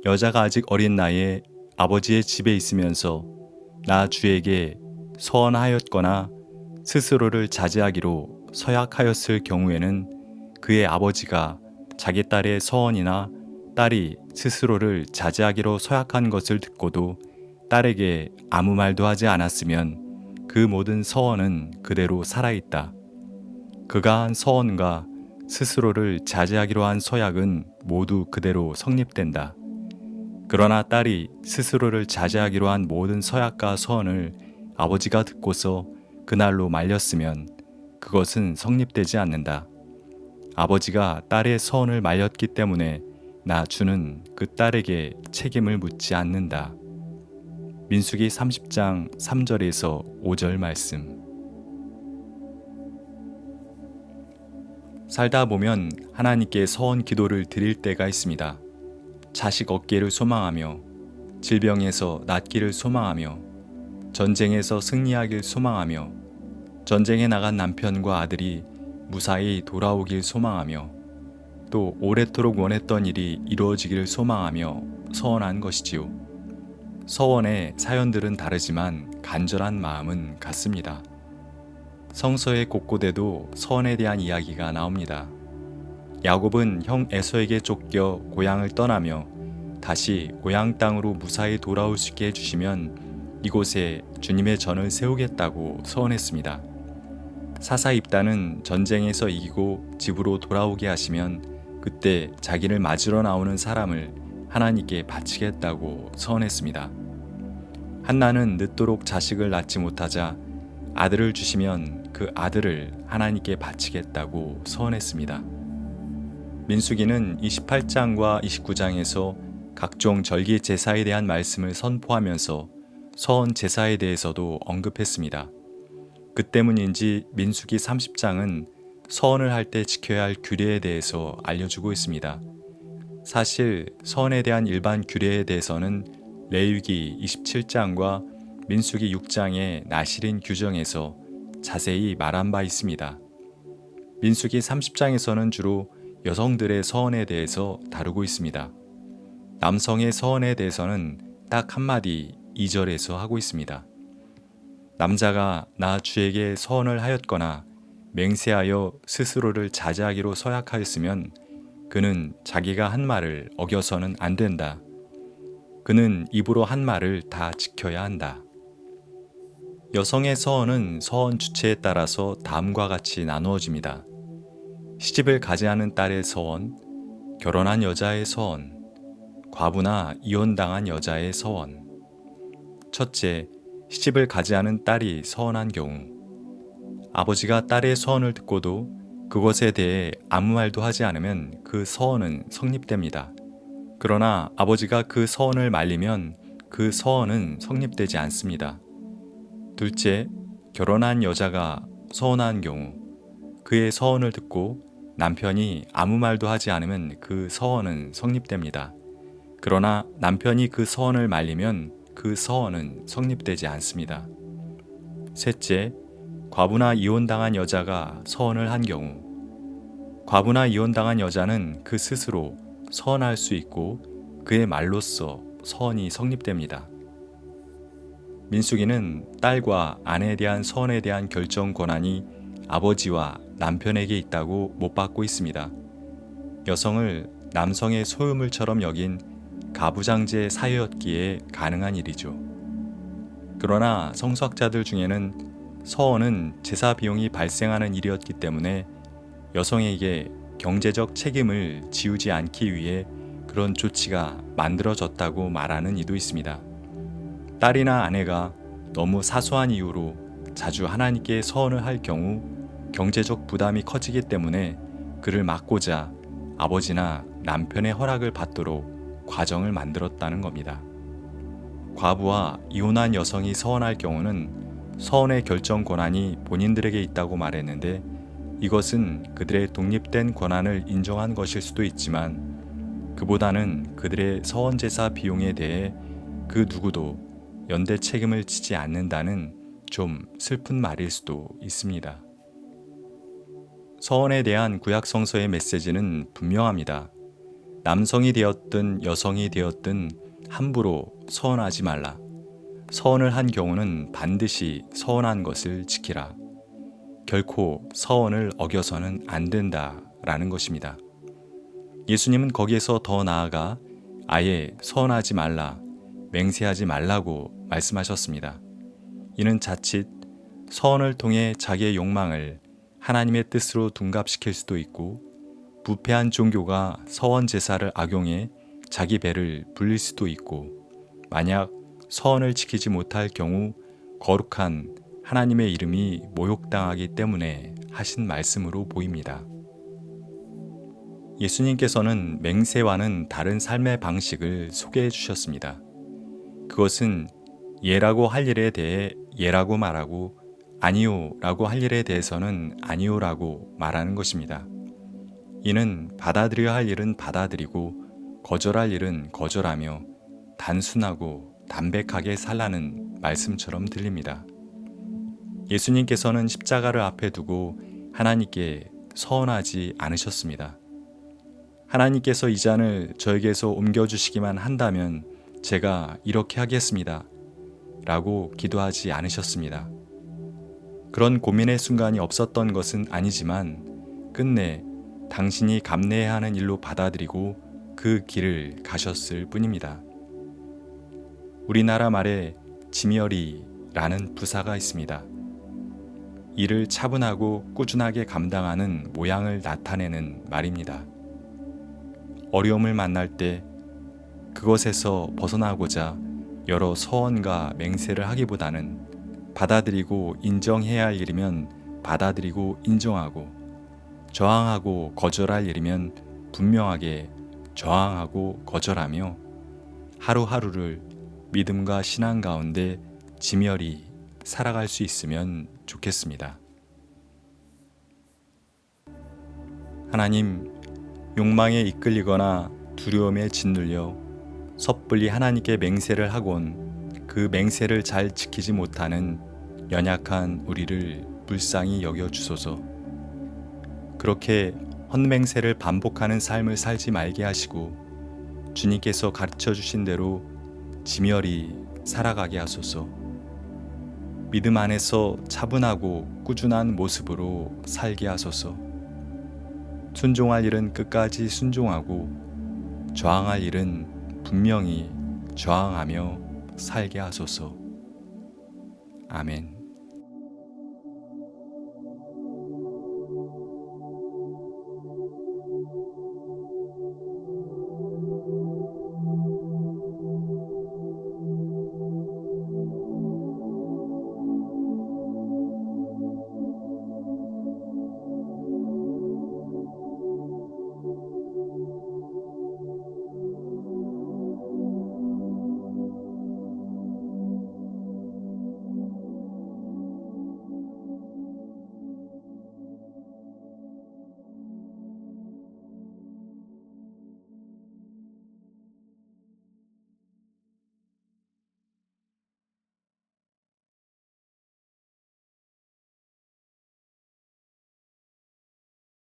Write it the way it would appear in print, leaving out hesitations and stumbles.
여자가 아직 어린 나이에 아버지의 집에 있으면서 나 주에게 서원하였거나 스스로를 자제하기로 서약하였을 경우에는 그의 아버지가 자기 딸의 서원이나 딸이 스스로를 자제하기로 서약한 것을 듣고도 딸에게 아무 말도 하지 않았으면 그 모든 서원은 그대로 살아있다. 그가 한 서원과 스스로를 자제하기로 한 서약은 모두 그대로 성립된다. 그러나 딸이 스스로를 자제하기로 한 모든 서약과 서원을 아버지가 듣고서 그날로 말렸으면 그것은 성립되지 않는다. 아버지가 딸의 서원을 말렸기 때문에 나 주는 그 딸에게 책임을 묻지 않는다. 민수기 30장 3절에서 5절 말씀. 살다 보면 하나님께 서원 기도를 드릴 때가 있습니다. 자식 얻기를 소망하며, 질병에서 낫기를 소망하며, 전쟁에서 승리하길 소망하며, 전쟁에 나간 남편과 아들이 무사히 돌아오길 소망하며, 또 오래도록 원했던 일이 이루어지기를 소망하며 서원한 것이지요. 서원의 사연들은 다르지만 간절한 마음은 같습니다. 성서의 곳곳에도 서원에 대한 이야기가 나옵니다. 야곱은 형 에서에게 쫓겨 고향을 떠나며 다시 고향 땅으로 무사히 돌아올 수 있게 해주시면 이곳에 주님의 전을 세우겠다고 서원했습니다. 사사 입다는 전쟁에서 이기고 집으로 돌아오게 하시면 그때 자기를 맞으러 나오는 사람을 하나님께 바치겠다고 서원했습니다. 한나는 늦도록 자식을 낳지 못하자 아들을 주시면 그 아들을 하나님께 바치겠다고 서원했습니다. 민수기는 28장과 29장에서 각종 절기 제사에 대한 말씀을 선포하면서 서원 제사에 대해서도 언급했습니다. 그 때문인지 민수기 30장은 서원을 할 때 지켜야 할 규례에 대해서 알려주고 있습니다. 사실 서원에 대한 일반 규례에 대해서는 레위기 27장과 민수기 6장의 나실인 규정에서 자세히 말한 바 있습니다. 민수기 30장에서는 주로 여성들의 서원에 대해서 다루고 있습니다. 남성의 서원에 대해서는 딱 한마디 2절에서 하고 있습니다. 남자가 나 주에게 서원을 하였거나 맹세하여 스스로를 자제하기로 서약하였으면 그는 자기가 한 말을 어겨서는 안 된다. 그는 입으로 한 말을 다 지켜야 한다. 여성의 서원은 서원 주체에 따라서 다음과 같이 나누어집니다. 시집을 가지 않은 딸의 서원, 결혼한 여자의 서원, 과부나 이혼당한 여자의 서원. 첫째, 시집을 가지 않은 딸이 서원한 경우. 아버지가 딸의 서원을 듣고도 그것에 대해 아무 말도 하지 않으면 그 서원은 성립됩니다. 그러나 아버지가 그 서원을 말리면 그 서원은 성립되지 않습니다. 둘째, 결혼한 여자가 서원한 경우. 그의 서원을 듣고 남편이 아무 말도 하지 않으면 그 서원은 성립됩니다. 그러나 남편이 그 서원을 말리면 그 서원은 성립되지 않습니다. 셋째, 과부나 이혼당한 여자가 서원을 한 경우. 과부나 이혼당한 여자는 그 스스로 서원할 수 있고 그의 말로써 서원이 성립됩니다. 민수기는 딸과 아내에 대한 서원에 대한 결정 권한이 아버지와 남편에게 있다고 못 받고 있습니다. 여성을 남성의 소유물처럼 여긴 가부장제 사회였기에 가능한 일이죠. 그러나 성서학자들 중에는 서원은 제사 비용이 발생하는 일이었기 때문에 여성에게 경제적 책임을 지우지 않기 위해 그런 조치가 만들어졌다고 말하는 이도 있습니다. 딸이나 아내가 너무 사소한 이유로 자주 하나님께 서원을 할 경우 경제적 부담이 커지기 때문에 그를 막고자 아버지나 남편의 허락을 받도록 과정을 만들었다는 겁니다. 과부와 이혼한 여성이 서원할 경우는 서원의 결정 권한이 본인들에게 있다고 말했는데 이것은 그들의 독립된 권한을 인정한 것일 수도 있지만 그보다는 그들의 서원제사 비용에 대해 그 누구도 연대 책임을 지지 않는다는 좀 슬픈 말일 수도 있습니다. 서원에 대한 구약 성서의 메시지는 분명합니다. 남성이 되었든 여성이 되었든 함부로 서원하지 말라. 서원을 한 경우는 반드시 서원한 것을 지키라. 결코 서원을 어겨서는 안 된다라는 것입니다. 예수님은 거기에서 더 나아가 아예 서원하지 말라, 맹세하지 말라고 말씀하셨습니다. 이는 자칫 서원을 통해 자기의 욕망을 하나님의 뜻으로 둔갑시킬 수도 있고, 부패한 종교가 서원 제사를 악용해 자기 배를 불릴 수도 있고, 만약 서원을 지키지 못할 경우 거룩한 하나님의 이름이 모욕당하기 때문에 하신 말씀으로 보입니다. 예수님께서는 맹세와는 다른 삶의 방식을 소개해 주셨습니다. 그것은 예라고 할 일에 대해 예라고 말하고 아니요라고 할 일에 대해서는 아니요라고 말하는 것입니다. 이는 받아들여야 할 일은 받아들이고 거절할 일은 거절하며 단순하고 담백하게 살라는 말씀처럼 들립니다. 예수님께서는 십자가를 앞에 두고 하나님께 서원하지 않으셨습니다. 하나님께서 이 잔을 저에게서 옮겨주시기만 한다면 제가 이렇게 하겠습니다. 라고 기도하지 않으셨습니다. 그런 고민의 순간이 없었던 것은 아니지만 끝내 당신이 감내해야 하는 일로 받아들이고 그 길을 가셨을 뿐입니다. 우리나라 말에 지멸이라는 부사가 있습니다. 일을 차분하고 꾸준하게 감당하는 모양을 나타내는 말입니다. 어려움을 만날 때 그것에서 벗어나고자 여러 서원과 맹세를 하기보다는 받아들이고 인정해야 할 일이면 받아들이고 인정하고, 저항하고 거절할 일이면 분명하게 저항하고 거절하며 하루하루를 믿음과 신앙 가운데 지멸이 살아갈 수 있으면 좋겠습니다. 하나님, 욕망에 이끌리거나 두려움에 짓눌려 섣불리 하나님께 맹세를 하곤 그 맹세를 잘 지키지 못하는 연약한 우리를 불쌍히 여겨주소서. 그렇게 헛맹세를 반복하는 삶을 살지 말게 하시고 주님께서 가르쳐 주신 대로 지멸이 살아가게 하소서. 믿음 안에서 차분하고 꾸준한 모습으로 살게 하소서. 순종할 일은 끝까지 순종하고 저항할 일은 분명히 저항하며 살게 하소서. 아멘.